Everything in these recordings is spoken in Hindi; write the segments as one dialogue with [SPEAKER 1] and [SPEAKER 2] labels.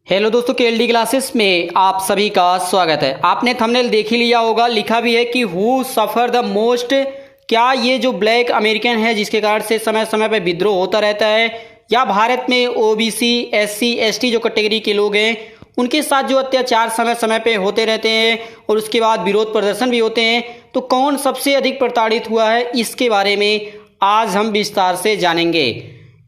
[SPEAKER 1] हेलो दोस्तों, केएलडी क्लासेस में आप सभी का स्वागत है। आपने थंबनेल देख ही लिया होगा, लिखा भी है कि हु सफर द मोस्ट। क्या ये जो ब्लैक अमेरिकन है जिसके कारण से समय समय पर विद्रोह होता रहता है, या भारत में ओबीसी एससी एसटी जो कैटेगरी के लोग हैं उनके साथ जो अत्याचार समय समय पे होते रहते हैं और उसके बाद विरोध प्रदर्शन भी होते हैं, तो कौन सबसे अधिक प्रताड़ित हुआ है इसके बारे में आज हम विस्तार से जानेंगे।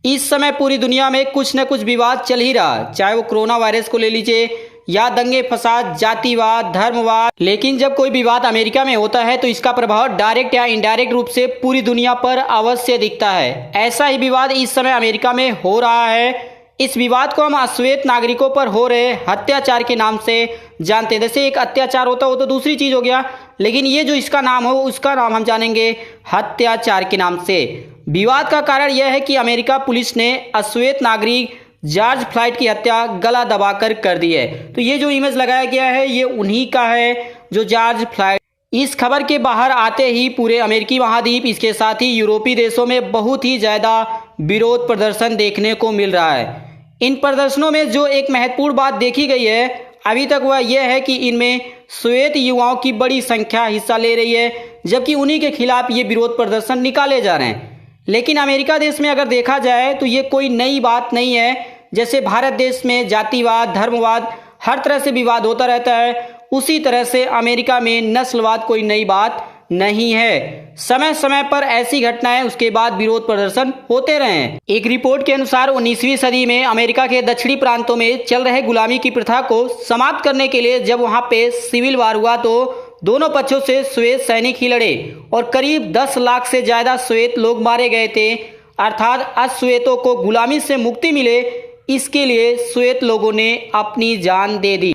[SPEAKER 1] इस समय पूरी दुनिया में कुछ न कुछ विवाद चल ही रहा, चाहे वो कोरोना वायरस को ले लीजिए या दंगे फसाद, जातिवाद, धर्मवाद। लेकिन जब कोई विवाद अमेरिका में होता है तो इसका प्रभाव डायरेक्ट या इनडायरेक्ट रूप से पूरी दुनिया पर अवश्य दिखता है। ऐसा ही विवाद इस समय अमेरिका में हो रहा है। इस विवाद को हम अश्वेत नागरिकों पर हो रहे अत्याचार के नाम से जानते हैं। जैसे एक अत्याचार होता हो तो दूसरी चीज हो गया, लेकिन ये जो इसका नाम हो उसका नाम हम जानेंगे अत्याचार के नाम से। विवाद का कारण यह है कि अमेरिका पुलिस ने अश्वेत नागरिक जॉर्ज फ्लॉयड की हत्या गला दबाकर कर दी है। तो ये जो इमेज लगाया गया है ये उन्हीं का है जो जॉर्ज फ्लॉयड। इस खबर के बाहर आते ही पूरे अमेरिकी महाद्वीप, इसके साथ ही यूरोपीय देशों में बहुत ही ज्यादा विरोध प्रदर्शन देखने को मिल रहा है। इन प्रदर्शनों में जो एक महत्वपूर्ण बात देखी गई है अभी तक वह यह है कि इनमें श्वेत युवाओं की बड़ी संख्या हिस्सा ले रही है, जबकि उन्हीं के खिलाफ ये विरोध प्रदर्शन निकाले जा रहे हैं। लेकिन अमेरिका देश में अगर देखा जाए तो ये कोई नई बात नहीं है। जैसे भारत देश में जातिवाद, धर्मवाद, हर तरह से विवाद होता रहता है, उसी तरह से अमेरिका में नस्लवाद कोई नई बात नहीं है। समय समय पर ऐसी घटनाएं, उसके बाद विरोध प्रदर्शन होते रहे हैं। एक रिपोर्ट के अनुसार 19वीं सदी में अमेरिका के दक्षिणी प्रांतों में चल रहे गुलामी की प्रथा को समाप्त करने के लिए जब वहां पे सिविल वार हुआ तो दोनों पक्षों से श्वेत सैनिक ही लड़े और करीब 10 लाख से ज्यादा श्वेत लोग मारे गए थे। अर्थात अश्वेतों को गुलामी से मुक्ति मिले, इसके लिए श्वेत लोगों ने अपनी जान दे दी।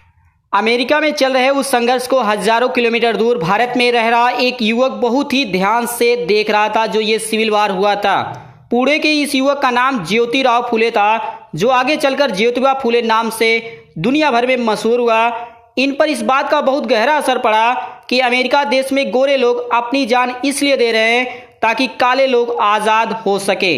[SPEAKER 1] अमेरिका में चल रहे उस संघर्ष को हजारों किलोमीटर दूर भारत में रह रहा एक युवक बहुत ही ध्यान से देख रहा था जो ये सिविल वार हुआ था। पुणे के इस युवक का नाम ज्योतिराव फुले था, जो आगे चलकर ज्योतिबा फुले नाम से दुनिया भर में मशहूर हुआ। इन पर इस बात का बहुत गहरा असर पड़ा कि अमेरिका देश में गोरे लोग अपनी जान इसलिए दे रहे हैं ताकि काले लोग आज़ाद हो सके।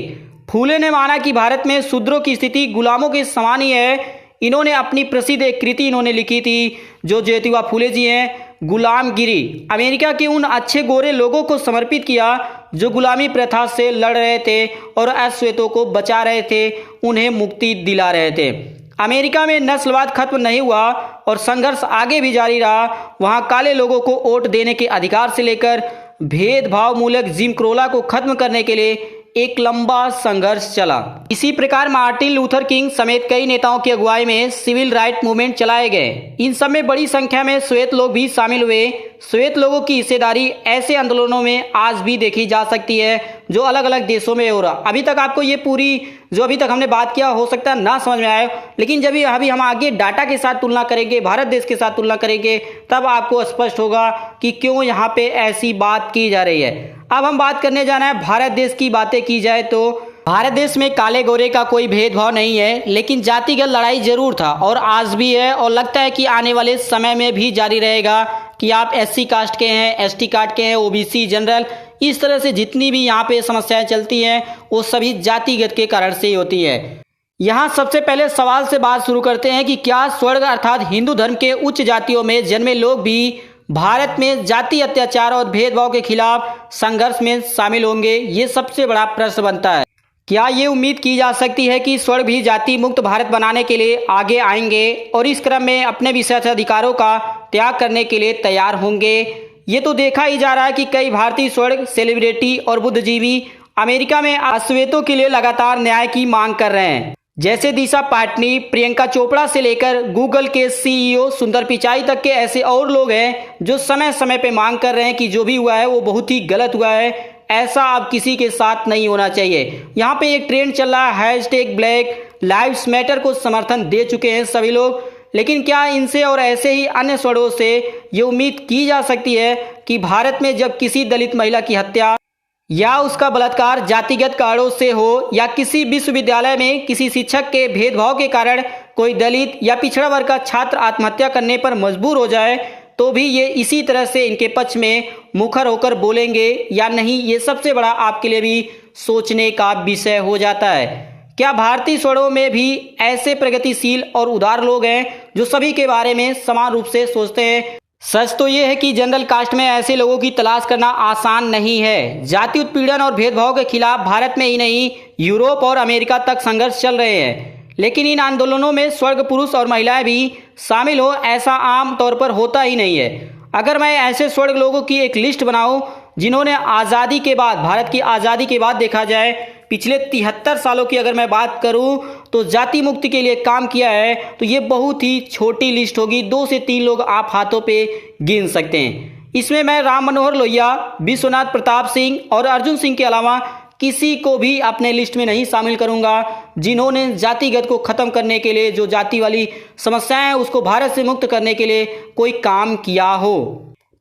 [SPEAKER 1] फुले ने माना कि भारत में शूद्रों की स्थिति गुलामों के समान ही है। इन्होंने अपनी प्रसिद्ध एक कृति इन्होंने लिखी थी जो ज्योतिबा फुले जी हैं, गुलामगिरी, अमेरिका के उन अच्छे गोरे लोगों को समर्पित किया जो गुलामी प्रथा से लड़ रहे थे और अश्वेतों को बचा रहे थे, उन्हें मुक्ति दिला रहे थे। अमेरिका में नस्लवाद खत्म नहीं हुआ और संघर्ष आगे भी जारी रहा। वहां काले लोगों को वोट देने के अधिकार से लेकर भेदभाव मूलक जिम क्रोला को खत्म करने के लिए एक लंबा संघर्ष चला। इसी प्रकार मार्टिन लूथर किंग समेत कई नेताओं की अगुवाई में सिविल राइट मूवमेंट चलाए गए। इन सब में बड़ी संख्या में श्वेत लोग भी शामिल हुए। श्वेत लोगों की हिस्सेदारी ऐसे आंदोलनों में आज भी देखी जा सकती है जो अलग अलग देशों में हो रहा। अभी तक आपको ये पूरी जो अभी तक हमने बात किया हो सकता है ना समझ में आए, लेकिन जब अभी हम आगे डाटा के साथ तुलना करेंगे, भारत देश के साथ तुलना करेंगे, तब आपको स्पष्ट होगा कि क्यों यहाँ पे ऐसी बात की जा रही है। अब हम बात करने जाना है भारत देश की। बातें की जाए तो भारत देश में काले गोरे का कोई भेदभाव नहीं है, लेकिन जातिगत लड़ाई जरूर था और आज भी है और लगता है कि आने वाले समय में भी जारी रहेगा कि आप एससी कास्ट के हैं, एसटी कास्ट के हैं, ओबीसी, जनरल, इस तरह से जितनी भी यहाँ पे समस्याएं चलती हैं वो सभी जातिगत के कारण से ही होती है। यहाँ सबसे पहले सवाल से बात शुरू करते हैं कि क्या स्वर्ग अर्थात हिंदू धर्म के उच्च जातियों में जन्मे लोग भी भारत में जाति अत्याचार और भेदभाव के खिलाफ संघर्ष में शामिल होंगे? ये सबसे बड़ा प्रश्न बनता है। क्या ये उम्मीद की जा सकती है कि स्वर्ग भी जाति मुक्त भारत बनाने के लिए आगे आएंगे और इस क्रम में अपने विशेष अधिकारों का त्याग करने के लिए तैयार होंगे? ये तो देखा ही जा रहा है कि कई भारतीय स्वर्ग सेलिब्रिटी और बुद्धिजीवी अमेरिका में अश्वेतों के लिए लगातार न्याय की मांग कर रहे हैं। जैसे दिशा पाटनी, प्रियंका चोपड़ा से लेकर गूगल के सीईओ सुंदर पिचाई तक के ऐसे और लोग हैं जो समय समय पे मांग कर रहे हैं कि जो भी हुआ है वो बहुत ही गलत हुआ है, ऐसा अब किसी के साथ नहीं होना चाहिए। यहाँ पे एक ट्रेंड चल रहा है, हैशटैग ब्लैक लाइव्स मैटर को समर्थन दे चुके हैं सभी लोग। लेकिन क्या इनसे और ऐसे ही अन्य स्वरों से ये उम्मीद की जा सकती है कि भारत में जब किसी दलित महिला की हत्या या उसका बलात्कार जातिगत कारणों से हो या किसी विश्वविद्यालय में किसी शिक्षक के भेदभाव के कारण कोई दलित या पिछड़ा वर्ग का छात्र आत्महत्या करने पर मजबूर हो जाए तो भी ये इसी तरह से इनके पक्ष में मुखर होकर बोलेंगे या नहीं? ये सबसे बड़ा आपके लिए भी सोचने का विषय हो जाता है। क्या भारतीय स्वरों में भी ऐसे प्रगतिशील और उदार लोग हैं जो सभी के बारे में समान रूप से सोचते हैं? सच तो ये है कि जनरल कास्ट में ऐसे लोगों की तलाश करना आसान नहीं है। जाति उत्पीड़न और भेदभाव के खिलाफ भारत में ही नहीं, यूरोप और अमेरिका तक संघर्ष चल रहे हैं। लेकिन इन आंदोलनों में स्वर्ग पुरुष और महिलाएं भी शामिल हो, ऐसा आम तौर पर होता ही नहीं है। अगर मैं ऐसे स्वर्ग लोगों की एक लिस्ट बनाऊं जिन्होंने आज़ादी के बाद, भारत की आज़ादी के बाद देखा जाए पिछले 73 सालों की अगर मैं बात करूं तो जाति मुक्ति के लिए काम किया है, तो ये बहुत ही छोटी लिस्ट होगी। 2 से 3 लोग आप हाथों पे गिन सकते हैं। इसमें मैं राम मनोहर लोहिया, विश्वनाथ प्रताप सिंह और अर्जुन सिंह के अलावा किसी को भी अपने लिस्ट में नहीं शामिल करूंगा जिन्होंने जातिगत को खत्म करने के लिए, जो जाति वाली समस्याएं हैं उसको भारत से मुक्त करने के लिए कोई काम किया हो।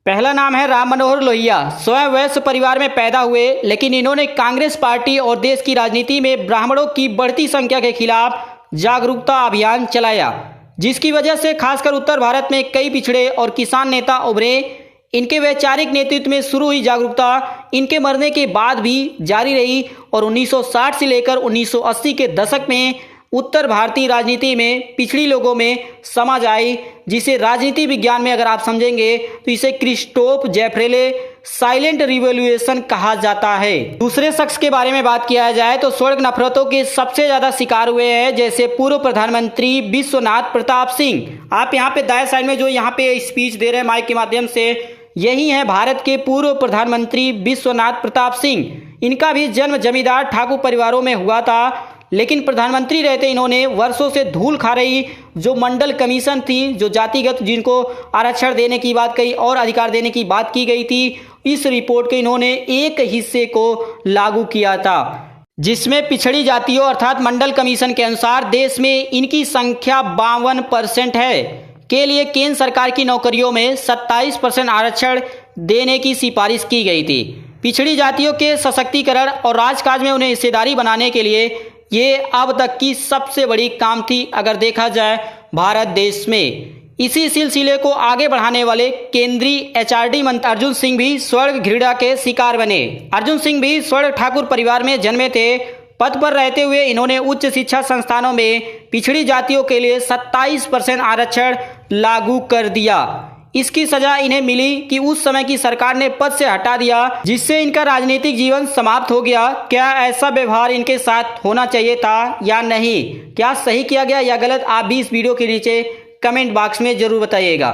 [SPEAKER 1] पहला नाम है राम मनोहर लोहिया। स्वयं वैश्य परिवार में पैदा हुए, लेकिन इन्होंने कांग्रेस पार्टी और देश की राजनीति में ब्राह्मणों की बढ़ती संख्या के खिलाफ जागरूकता अभियान चलाया, जिसकी वजह से खासकर उत्तर भारत में कई पिछड़े और किसान नेता उभरे। इनके वैचारिक नेतृत्व में शुरू हुई जागरूकता इनके मरने के बाद भी जारी रही और 1960 से लेकर 1980 के दशक में उत्तर भारतीय राजनीति में पिछड़ी लोगों में समझ आई, जिसे राजनीति विज्ञान में अगर आप समझेंगे तो इसे क्रिस्टोफ जेफ्रेले साइलेंट रिवॉल्यूशन कहा जाता है। दूसरे शख्स के बारे में बात किया जाए तो स्वर्ग नफरतों के सबसे ज्यादा शिकार हुए हैं, जैसे पूर्व प्रधानमंत्री विश्वनाथ प्रताप सिंह। आप यहाँ पे दाएं साइड में जो यहाँ पे स्पीच दे रहे हैं माइक के माध्यम से, यही है भारत के पूर्व प्रधानमंत्री विश्वनाथ प्रताप सिंह। इनका भी जन्म जमींदार ठाकुर परिवारों में हुआ था, लेकिन प्रधानमंत्री रहते इन्होंने वर्षों से धूल खा रही जो मंडल कमीशन थी, जो जातिगत जिनको आरक्षण देने की बात कही और अधिकार देने की बात की गई थी, इस रिपोर्ट के इन्होंने एक हिस्से को लागू किया था, जिसमें पिछड़ी जातियों अर्थात मंडल कमीशन के अनुसार देश में इनकी संख्या 52% है के लिए केंद्र सरकार की नौकरियों में 27% आरक्षण देने की सिफारिश की गई थी। पिछड़ी जातियों के सशक्तिकरण और राजकाज में उन्हें हिस्सेदारी बनाने के लिए ये अब तक की सबसे बड़ी काम थी अगर देखा जाए भारत देश में। इसी सिलसिले को आगे बढ़ाने वाले केंद्रीय एचआरडी मंत्री अर्जुन सिंह भी स्वर्ग घृणा के शिकार बने। अर्जुन सिंह भी स्वर्ग ठाकुर परिवार में जन्मे थे। पद पर रहते हुए इन्होंने उच्च शिक्षा संस्थानों में पिछड़ी जातियों के लिए 27% आरक्षण लागू कर दिया। इसकी सजा इन्हें मिली कि उस समय की सरकार ने पद से हटा दिया, जिससे इनका राजनीतिक जीवन समाप्त हो गया। क्या ऐसा व्यवहार इनके साथ होना चाहिए था या नहीं? क्या सही किया गया या गलत? आप भी इस वीडियो के नीचे कमेंट बॉक्स में जरूर बताइएगा।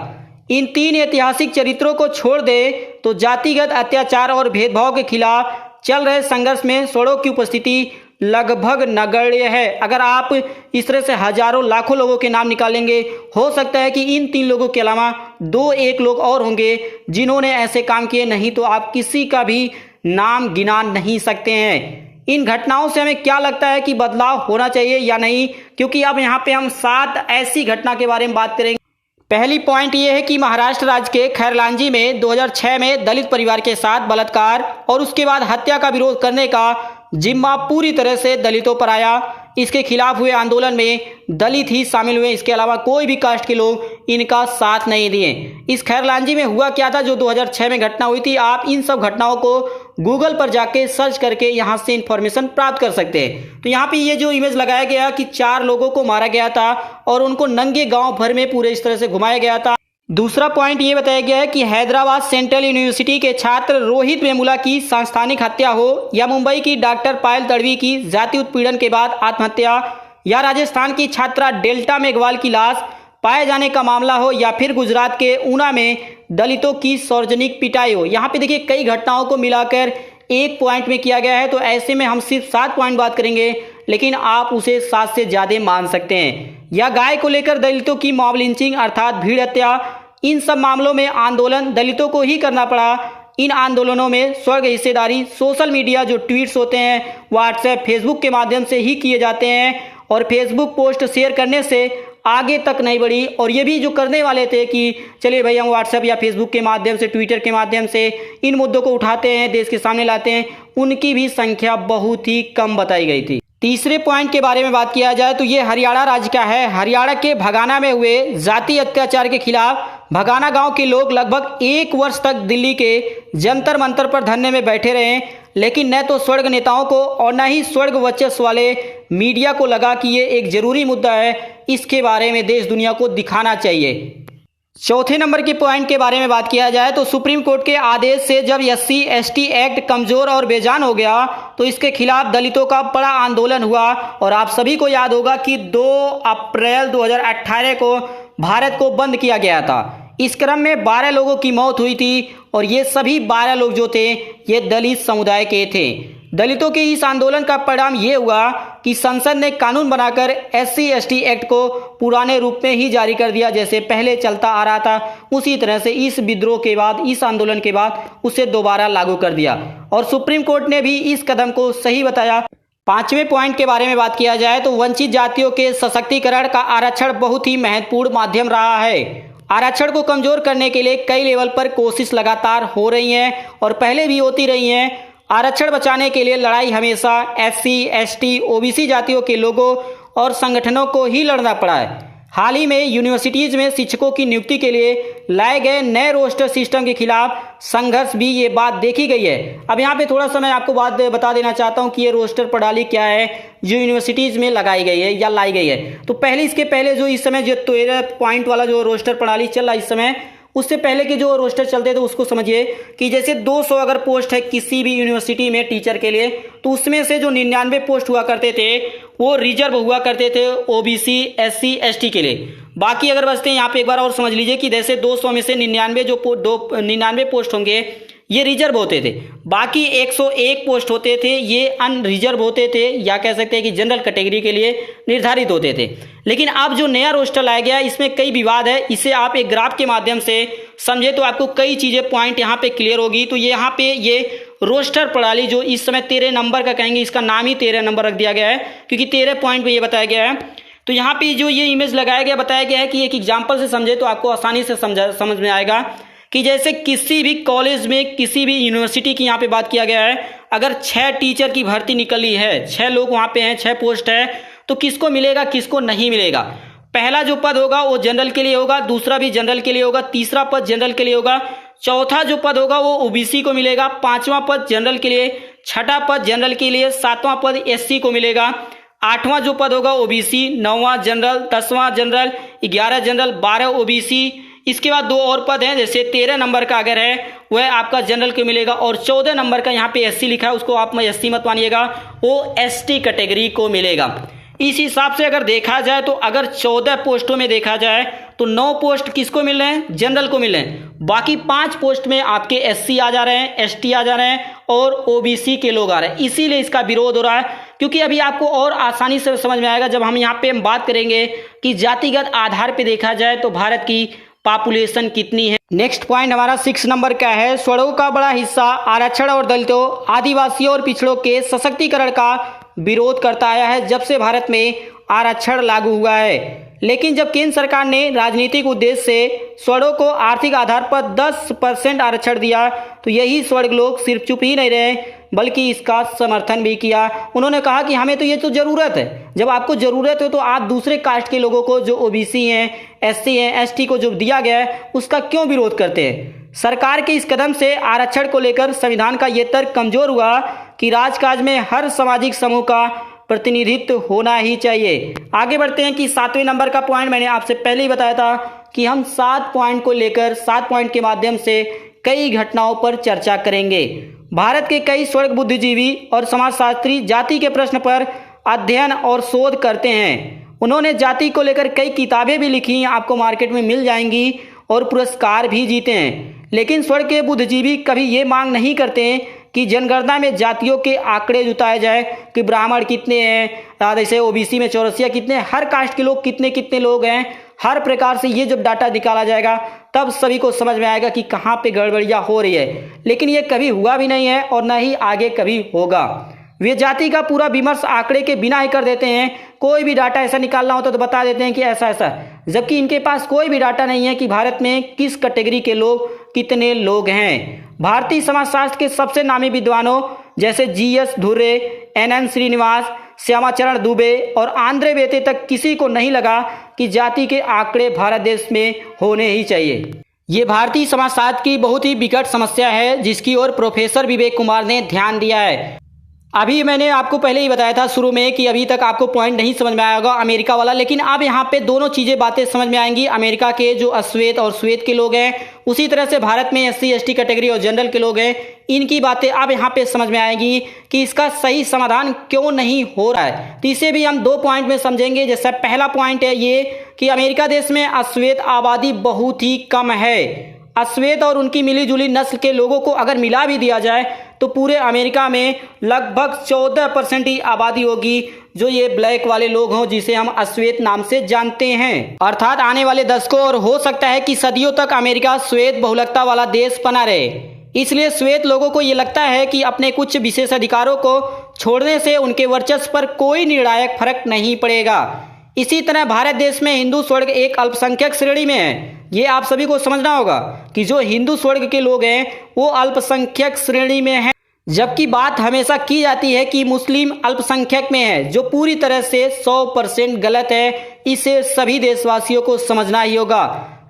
[SPEAKER 1] इन 3 ऐतिहासिक चरित्रों को छोड़ दे तो जातिगत अत्याचार और भेदभाव के खिलाफ चल रहे संघर्ष में स्वरों की उपस्थिति लगभग नगण्य है। अगर आप इस तरह से हजारों लाखों लोगों के नाम निकालेंगे, हो सकता है कि इन 3 लोगों के अलावा 2-1 लोग और होंगे जिन्होंने ऐसे काम किए, नहीं तो आप किसी का भी नाम गिना नहीं सकते हैं। इन घटनाओं से हमें क्या लगता है कि बदलाव होना चाहिए या नहीं? क्योंकि अब यहाँ पे हम 7 ऐसी घटना के बारे में बात करेंगे। पहली पॉइंट ये है कि महाराष्ट्र राज्य के खैरलांजी में 2006 में दलित परिवार के साथ बलात्कार और उसके बाद हत्या का विरोध करने का जिम्मा पूरी तरह से दलितों पर आया। इसके खिलाफ हुए आंदोलन में दलित ही शामिल हुए, इसके अलावा कोई भी कास्ट के लोग इनका साथ नहीं दिए। इस खैरलांजी में हुआ क्या था जो 2006 में घटना हुई थी? आप इन सब घटनाओं को गूगल पर जाके सर्च करके यहाँ से इंफॉर्मेशन प्राप्त कर सकते हैं। तो यहाँ पे ये जो इमेज लगाया गया कि 4 लोगों को मारा गया था और उनको नंगे गांव भर में पूरे इस तरह से घुमाया गया था। दूसरा पॉइंट ये बताया गया है कि हैदराबाद सेंट्रल यूनिवर्सिटी के छात्र रोहित वेमुला की सांस्थानिक हत्या हो, या मुंबई की डॉक्टर पायल तड़वी की जाति उत्पीड़न के बाद आत्महत्या, या राजस्थान की छात्रा डेल्टा मेघवाल की लाश पाए जाने का मामला हो, या फिर गुजरात के ऊना में दलितों की सार्वजनिक पिटाई हो। यहाँ पे देखिए कई घटनाओं को मिलाकर एक पॉइंट में किया गया है, तो ऐसे में हम सिर्फ 7 पॉइंट बात करेंगे, लेकिन आप उसे 7 से ज्यादा मान सकते हैं। या गाय को लेकर दलितों की मॉब लिंचिंग अर्थात भीड़ हत्या, इन सब मामलों में आंदोलन दलितों को ही करना पड़ा। इन आंदोलनों में स्वर्ग हिस्सेदारी सोशल मीडिया जो ट्वीट्स होते हैं व्हाट्सएप फेसबुक के माध्यम से ही किए जाते हैं, और फेसबुक पोस्ट शेयर करने से आगे तक नहीं बढ़ी। और ये भी जो करने वाले थे कि चलिए भाई हम व्हाट्सएप या फेसबुक के माध्यम से, ट्विटर के माध्यम से इन मुद्दों को उठाते हैं, देश के सामने लाते हैं, उनकी भी संख्या बहुत ही कम बताई गई थी। तीसरे पॉइंट के बारे में बात किया जाए तो ये हरियाणा राज्य का है। हरियाणा के भगाना में हुए जाति अत्याचार के खिलाफ भगाना गांव के लोग लगभग 1 वर्ष तक दिल्ली के जंतर मंतर पर धरने में बैठे रहे। लेकिन न तो स्वर्ग नेताओं को और न ही स्वर्ग वर्चस्व वाले मीडिया को लगा कि ये एक जरूरी मुद्दा है, इसके बारे में देश दुनिया को दिखाना चाहिए। चौथे नंबर के पॉइंट के बारे में बात किया जाए तो सुप्रीम कोर्ट के आदेश से जब SC/ST एक्ट कमजोर और बेजान हो गया तो इसके खिलाफ दलितों का बड़ा आंदोलन हुआ। और आप सभी को याद होगा कि 2 अप्रैल 2018 को भारत को बंद किया गया था। इस क्रम में 12 लोगों की मौत हुई थी और ये सभी 12 लोग जो थे ये दलित समुदाय के थे। दलितों के इस आंदोलन का परिणाम ये हुआ कि संसद ने कानून बनाकर SC/ST एक्ट को पुराने रूप में ही जारी कर दिया, जैसे पहले चलता आ रहा था उसी तरह से इस विद्रोह के बाद, इस आंदोलन के बाद उसे दोबारा लागू कर दिया। और सुप्रीम कोर्ट ने भी इस कदम को सही बताया। पांचवें पॉइंट के बारे में बात किया जाए तो वंचित जातियों के सशक्तिकरण का आरक्षण बहुत ही महत्वपूर्ण माध्यम रहा है। आरक्षण को कमजोर करने के लिए कई लेवल पर कोशिश लगातार हो रही हैं और पहले भी होती रही हैं। आरक्षण बचाने के लिए लड़ाई हमेशा SC/ST OBC जातियों के लोगों और संगठनों को ही लड़ना पड़ा है। हाल ही में यूनिवर्सिटीज में शिक्षकों की नियुक्ति के लिए लाए गए नए रोस्टर सिस्टम के खिलाफ संघर्ष भी ये बात देखी गई है। अब यहाँ पे थोड़ा सा मैं आपको बात बता देना चाहता हूँ कि ये रोस्टर प्रणाली क्या है जो यूनिवर्सिटीज में लगाई गई है या लाई गई है। तो पहले इसके पहले जो इस समय जो 13 पॉइंट वाला जो रोस्टर प्रणाली चल रहा है इस समय, उससे पहले के जो रोस्टर चलते थे उसको समझिए कि जैसे 200 अगर पोस्ट है किसी भी यूनिवर्सिटी में टीचर के लिए, तो उसमें से जो 99 पोस्ट हुआ करते थे वो रिजर्व हुआ करते थे OBC SC/ST के लिए। बाकी अगर बचते हैं यहाँ पे एक बार और समझ लीजिए कि जैसे 200 में से 99 पोस्ट होंगे ये रिजर्व होते थे, बाकी 101 पोस्ट होते थे ये अनरिजर्व होते थे या कह सकते हैं कि जनरल कैटेगरी के लिए निर्धारित होते थे। लेकिन अब जो नया रोस्टर लाया गया इसमें कई विवाद है, इसे आप एक ग्राफ के माध्यम से समझे तो आपको कई चीज़ें पॉइंट यहाँ पे क्लियर होगी। तो ये यहाँ पे ये रोस्टर प्रणाली जो इस समय 13 नंबर का कहेंगे, इसका नाम ही 13 नंबर रख दिया गया है क्योंकि 13 पॉइंट में ये बताया गया है। तो यहाँ पे जो ये इमेज लगाया गया बताया गया है कि एक एग्जाम्पल से समझे तो आपको आसानी से समझ में आएगा कि जैसे किसी भी कॉलेज में किसी भी यूनिवर्सिटी की यहाँ पे बात किया गया है, अगर 6 टीचर की भर्ती निकली है, 6 लोग वहाँ पे हैं, 6 पोस्ट है, तो किसको मिलेगा किसको नहीं मिलेगा। पहला जो पद होगा वो जनरल के लिए होगा, दूसरा भी जनरल के लिए होगा, तीसरा पद जनरल के लिए होगा, चौथा जो पद होगा वो OBC को मिलेगा, 5वां पद जनरल के लिए, 6ठा पद जनरल के लिए, 7वां पद SC को मिलेगा, 8वां जो पद होगा OBC, 9वां जनरल, 10वां जनरल, 11 जनरल, 12 OBC। इसके बाद 2 और पद हैं, जैसे 13 नंबर का अगर है वह आपका जनरल को मिलेगा और 14 नंबर का यहाँ पे SC लिखा है, उसको आप SC मत मानिएगा, वो ST कैटेगरी को मिलेगा। इस हिसाब से अगर देखा जाए तो अगर 14 पोस्टों में देखा जाए तो 9 पोस्ट किसको मिल रहे हैं, जनरल को मिल रहे हैं, बाकी 5 पोस्ट में आपके SC आ जा रहे हैं, ST आ जा रहे हैं और OBC के लोग आ रहे हैं। इसीलिए इसका विरोध हो रहा है, क्योंकि अभी आपको और आसानी से समझ में आएगा जब हम यहाँ पे बात करेंगे कि जातिगत आधार पे देखा जाए तो भारत की पॉपुलेशन कितनी है। नेक्स्ट पॉइंट हमारा 6 नंबर का है, स्वर्णों का बड़ा हिस्सा आरक्षण और दलितों, आदिवासियों और पिछड़ों के सशक्तिकरण का विरोध करता आया है जब से भारत में आरक्षण लागू हुआ है। लेकिन जब केंद्र सरकार ने राजनीतिक उद्देश्य से स्वर्णों को आर्थिक आधार पर 10% आरक्षण दिया तो यही स्वर्ग लोग सिर्फ चुप ही नहीं रहे बल्कि इसका समर्थन भी किया। उन्होंने कहा कि हमें तो ये तो ज़रूरत है, जब आपको ज़रूरत है तो आप दूसरे कास्ट के लोगों को जो OBC हैं, SC हैं, ST को जो दिया गया है उसका क्यों विरोध करते हैं। सरकार के इस कदम से आरक्षण को लेकर संविधान का ये तर्क कमजोर हुआ कि राजकाज में हर सामाजिक समूह का प्रतिनिधित्व होना ही चाहिए। आगे बढ़ते हैं कि 7वें नंबर का पॉइंट मैंने आपसे पहले ही बताया था कि हम 7 पॉइंट को लेकर 7 पॉइंट के माध्यम से कई घटनाओं पर चर्चा करेंगे। भारत के कई स्वर्ग बुद्धिजीवी और समाजशास्त्री जाति के प्रश्न पर अध्ययन और शोध करते हैं। उन्होंने जाति को लेकर कई किताबें भी लिखी, आपको मार्केट में मिल जाएंगी, और पुरस्कार भी जीते हैं। लेकिन स्वर्ग के बुद्धिजीवी कभी ये मांग नहीं करते कि जनगणना में जातियों के आंकड़े जुटाए जाए कि ब्राह्मण कितने हैं, जैसे OBC में चौरसिया कितने, हर कास्ट के लोग कितने कितने लोग हैं। हर प्रकार से ये जब डाटा निकाला जाएगा तब सभी को समझ में आएगा कि कहाँ पे गड़बड़ियाँ हो रही है। लेकिन ये कभी हुआ भी नहीं है और न ही आगे कभी होगा। वे जाति का पूरा विमर्श आंकड़े के बिना ही कर देते हैं। कोई भी डाटा ऐसा निकालना होता तो बता देते हैं कि ऐसा ऐसा, जबकि इनके पास कोई भी डाटा नहीं है कि भारत में किस कैटेगरी के लोग कितने लोग हैं। भारतीय समाजशास्त्र के सबसे नामी विद्वानों जैसे GS धुर्रे, NN श्रीनिवास, श्यामाचरण दुबे और आंद्रे बेते तक किसी को नहीं लगा कि जाति के आंकड़े भारत देश में होने ही चाहिए। ये भारतीय समाजशास्त्र की बहुत ही विकट समस्या है जिसकी ओर प्रोफेसर विवेक कुमार ने ध्यान दिया है। अभी मैंने आपको पहले ही बताया था शुरू में कि अभी तक आपको पॉइंट नहीं समझ में आया होगा अमेरिका वाला, लेकिन अब यहाँ पे दोनों चीज़ें बातें समझ में आएंगी। अमेरिका के जो अश्वेत और श्वेत के लोग हैं, उसी तरह से भारत में SC ST कैटेगरी और जनरल के लोग हैं, इनकी बातें अब यहाँ पे समझ में आएगी कि इसका सही समाधान क्यों नहीं हो रहा है। तो इसे भी हम 2 पॉइंट में समझेंगे। जैसा पहला पॉइंट है ये कि अमेरिका देश में अश्वेत आबादी बहुत ही कम है। अश्वेत और उनकी मिली जुली नस्ल के लोगों को अगर मिला भी दिया जाए तो पूरे अमेरिका में लगभग 14% ही आबादी होगी जो ये ब्लैक वाले लोग हों, जिसे हम अश्वेत नाम से जानते हैं। अर्थात आने वाले दशकों और हो सकता है कि सदियों तक अमेरिका श्वेत बहुलकता वाला देश बना रहे। इसलिए श्वेत लोगों को ये लगता है कि अपने कुछ विशेष अधिकारों को छोड़ने से उनके वर्चस्व पर कोई निर्णायक फर्क नहीं पड़ेगा। इसी तरह भारत देश में हिंदू स्वर्ग एक अल्पसंख्यक श्रेणी में है। ये आप सभी को समझना होगा कि जो हिंदू स्वर्ग के लोग हैं वो अल्पसंख्यक श्रेणी में हैं, जबकि बात हमेशा की जाती है कि मुस्लिम अल्पसंख्यक में है, जो पूरी तरह से 100% गलत है। इसे सभी देशवासियों को समझना ही होगा।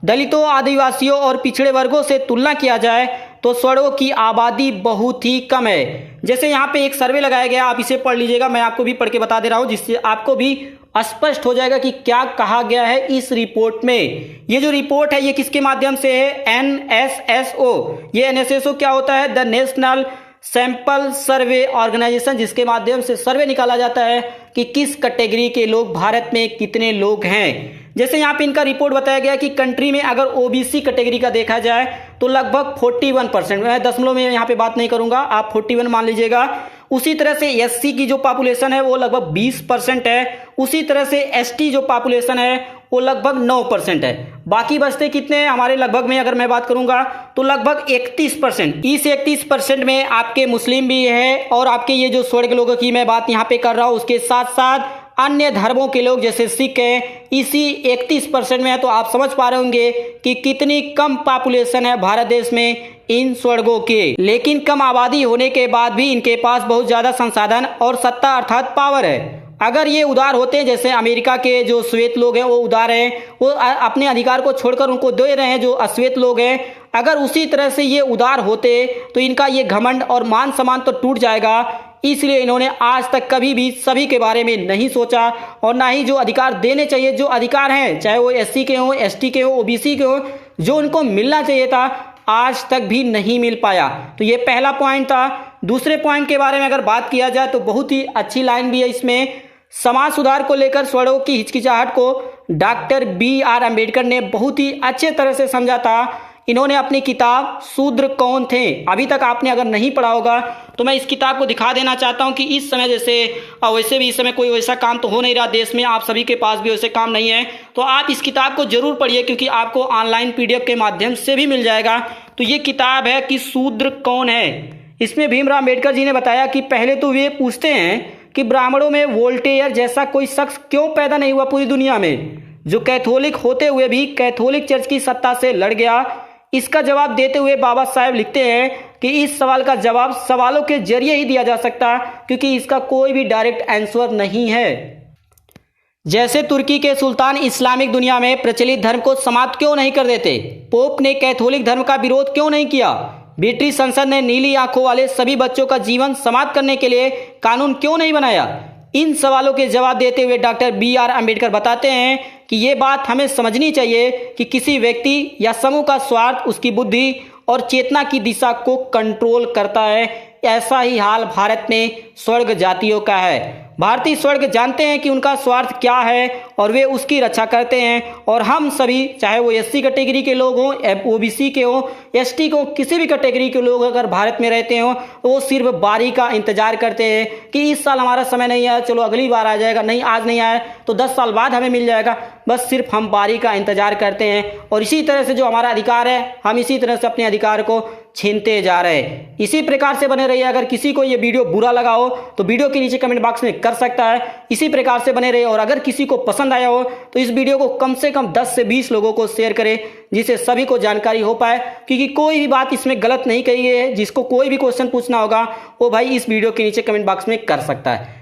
[SPEAKER 1] दलितों, आदिवासियों और पिछड़े वर्गों से तुलना किया जाए तो स्वर्गों की आबादी बहुत ही कम है। जैसे यहाँ पे एक सर्वे लगाया गया, आप इसे पढ़ लीजिएगा, मैं आपको भी पढ़ के बता दे रहा हूँ जिससे आपको भी स्पष्ट हो जाएगा कि क्या कहा गया है इस रिपोर्ट में। ये जो रिपोर्ट है ये किसके माध्यम से है? NSSO। ये NSSO क्या होता है? The National Sample Survey Organisation, जिसके माध्यम से सर्वे निकाला जाता है कि किस कैटेगरी के लोग भारत में कितने लोग हैं। जैसे यहाँ पे इनका रिपोर्ट बताया गया कि कंट्री में अगर OBC कैटेगरी का देखा जाए तो लगभग 41%, मैं दशमलव में यहाँ पे बात नहीं करूंगा, आप 41 मान लीजिएगा। उसी तरह से SC की जो पॉपुलेशन है वो लगभग 20% है। उसी तरह से ST जो पॉपुलेशन है वो लगभग 9% है। बाकी बचते कितने हैं हमारे? लगभग में अगर मैं बात करूंगा तो लगभग 31%। इस 31% में आपके मुस्लिम भी है और आपके ये जो स्वर्ग लोगों की मैं बात यहाँ पे कर रहा हूँ, उसके साथ साथ अन्य धर्मों के लोग जैसे सिख हैं, इसी 31% में है। तो आप समझ पा रहे होंगे कि कितनी कम पॉपुलेशन है भारत देश में इन स्वर्गों के। लेकिन कम आबादी होने के बाद भी इनके पास बहुत ज़्यादा संसाधन और सत्ता अर्थात पावर है। अगर ये उदार होते, जैसे अमेरिका के जो श्वेत लोग हैं वो उदार हैं, वो अपने अधिकार को छोड़कर उनको दे रहे हैं जो अश्वेत लोग हैं, अगर उसी तरह से ये उदार होते तो इनका ये घमंड और मान सम्मान तो टूट जाएगा। इसलिए इन्होंने आज तक कभी भी सभी के बारे में नहीं सोचा और ना ही जो अधिकार देने चाहिए, जो अधिकार हैं चाहे वो SC के हों, ST के हों, OBC के हों, जो उनको मिलना चाहिए था आज तक भी नहीं मिल पाया। तो ये पहला पॉइंट था। दूसरे पॉइंट के बारे में अगर बात किया जाए तो बहुत ही अच्छी लाइन भी है इसमें। समाज सुधार को लेकर स्वर्गों की हिचकिचाहट को डॉक्टर BR अम्बेडकर ने बहुत ही अच्छे तरह से समझा था। इन्होंने अपनी किताब शूद्र कौन थे, अभी तक आपने अगर नहीं पढ़ा होगा तो मैं इस किताब को दिखा देना चाहता हूं कि इस समय जैसे वैसे भी इस समय कोई वैसा काम तो हो नहीं रहा देश में, आप सभी के पास भी वैसे काम नहीं है, तो आप इस किताब को जरूर पढ़िए क्योंकि आपको ऑनलाइन PDF के माध्यम से भी मिल जाएगा। तो ये किताब है कि शूद्र कौन है। इसमें भीमराव अम्बेडकर जी ने बताया कि पहले तो वे पूछते हैं कि ब्राह्मणों में वोल्टेयर जैसा कोई शख्स क्यों पैदा नहीं हुआ पूरी दुनिया में, जो कैथोलिक होते हुए भी कैथोलिक चर्च की सत्ता से लड़ गया। इसका जवाब देते हुए बाबा साहेब लिखते हैं कि इस सवाल का जवाब सवालों के जरिए ही दिया जा सकता क्योंकि इसका कोई भी डायरेक्ट आंसर नहीं है। जैसे तुर्की के सुल्तान इस्लामिक दुनिया में प्रचलित धर्म को समाप्त क्यों नहीं कर देते, पोप ने कैथोलिक धर्म का विरोध क्यों नहीं किया, ब्रिटिश संसद ने नीली आंखों वाले सभी बच्चों का जीवन समाप्त करने के लिए कानून क्यों नहीं बनाया। इन सवालों के जवाब देते हुए डॉक्टर BR अम्बेडकर बताते हैं कि ये बात हमें समझनी चाहिए कि किसी व्यक्ति या समूह का स्वार्थ उसकी बुद्धि और चेतना की दिशा को कंट्रोल करता है। ऐसा ही हाल भारत में स्वर्ग जातियों का है। भारतीय स्वर्ग जानते हैं कि उनका स्वार्थ क्या है और वे उसकी रक्षा करते हैं। और हम सभी, चाहे वो SC कैटेगरी के लोग हों, OBC के हों, ST को, किसी भी कैटेगरी के लोग अगर भारत में रहते हो तो वो सिर्फ बारी का इंतजार करते हैं कि इस साल हमारा समय नहीं आया, चलो अगली बार आ जाएगा, नहीं आज नहीं आया तो 10 साल बाद हमें मिल जाएगा। बस सिर्फ हम बारी का इंतजार करते हैं और इसी तरह से जो हमारा अधिकार है हम इसी तरह से अपने अधिकार को छीनते जा रहे हैं। इसी प्रकार से बने रहिए। अगर किसी को ये वीडियो बुरा लगा हो तो वीडियो के नीचे कमेंट बॉक्स में कर सकता है। इसी प्रकार से बने रहिए और अगर किसी को पसंद आया हो तो इस वीडियो को कम से कम 10 से 20 लोगों को शेयर करें जिससे सभी को जानकारी हो पाए, क्योंकि कोई भी बात इसमें गलत नहीं कही है। जिसको कोई भी क्वेश्चन पूछना होगा वो भाई इस वीडियो के नीचे कमेंट बॉक्स में कर सकता है।